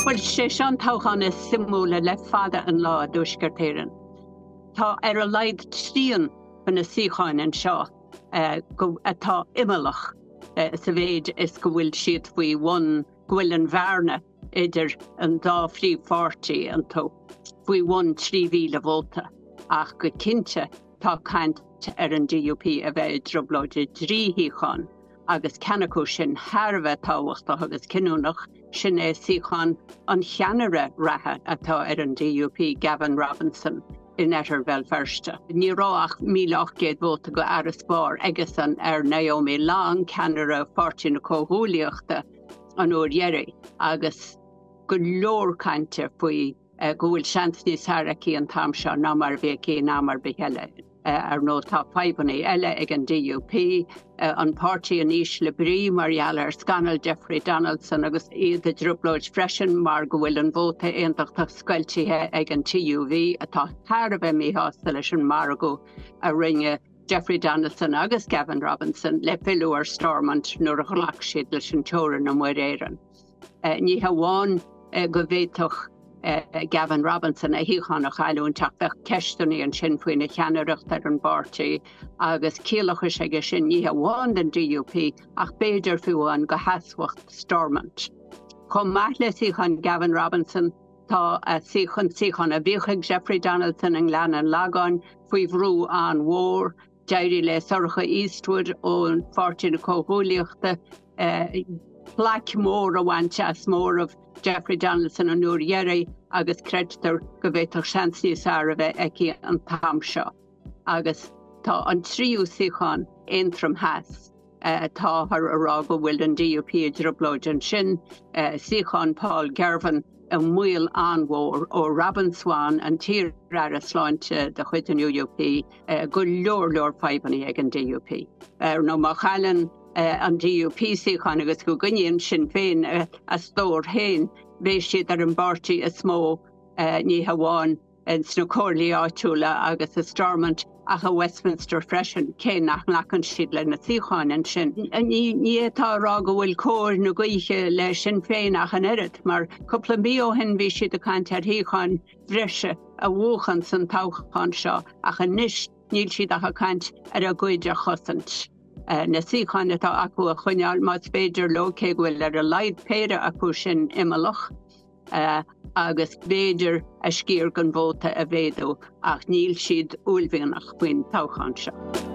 Well, sé sean táchan is simúla le fada an lá dúsgartéireann. Tá ar a leid tríon fan na síocháin an seo go atá imealach sa bhéid is go bhfuil siad faoi bhain ghuiil an bhearna idir an dá phrí fáirtí an tó faoi bhain 3,000 vóta ach go cinnte tá caint ar an DUP a bheith droblóide dríthíáin agus ceannacú sin tharbheith táhachtach agus cinúnach sin é síocháin an cheannara ratha atá ar an DUP Gavin Robinson in etar bhil firste. Ní ráach 1,800 vóta go araspár agus an ar Naomi Long ceannara fáirtí na cóthúlaíochta an uair dhearú agus go leor cainte faoi go bhfuil seans níos tharaí an tam seo ná mar bhíoh ná mar bheile. Ar nó tá faibanna eile ag an DUP, an pártaí an níos le brí margheall ar scanal Jeffrey Donaldson agus iad a droblóid freisin mar go bhfuil an bhóta aontachtach scoiltithe ag an TUV atá tharbheith míthasta leis an margó a rinne Jeffrey Donaldson agus Gavin Robinson le fiú ar Stormont nuair a chhlaach siad leis an teorann na Muiréireann. Ní hamháin go bhféadfadh Gavin Robinson a híchan a chailún teach ceistúnaí an sin faoin na cheannaireacht ar an bártaí agus céalachas aige sin ní hamháin den DUP ach béidir fiúin go heasmhacht Stormont. Chum maith le síochan Gavin Robinson tá síochan a bhíochaigh Jeffrey Donaldson an Gleann an Lagáin faoi bhrú an mhór deirí le Sorcha Eastwood ón fáirtí na cóthúlaíochta Black mór a bhaint as mór of Jeffrey Donaldson an uair dhearú agus creidtar go bhfuil seans níos a bheith aici an tam seo. Agus tá an tríú síocháin éintrim heas tá ar ará go bhfuil an DUP a droblóid an sin síocháin Paul Gervin a muil anmhór ó Robin Swan an tír ar a sláinte de chuid an UUP go leor faibanna ag an DUP. nó má chaileann an DUP síocháin agus go gcoinneann sin féin a stór héin bheidh siad ar an bártaí is mó ní hamháin sna cóirlaí áitiúla agus a Stormont ach a Westminster freisin cé nach leacann siad le na síocháin an sin. Ní atá rá go bhfuil cóir na gaoithe le sin féin ach an irid, mar coppla mío hen bhí siad a caint ar thíocháin bhreise a bhuachan san táchaán seo ach a níos níl siad ach a caint ar a gcuid a chosant. Na síocháin atá acu a chuineáil más féidir lo cé bhfuil ar a leid péire acu sin imealach agus féidir a scíor gan bhóta a bhéadú ach níl siad ullmhiúnach faoin táchaán seo.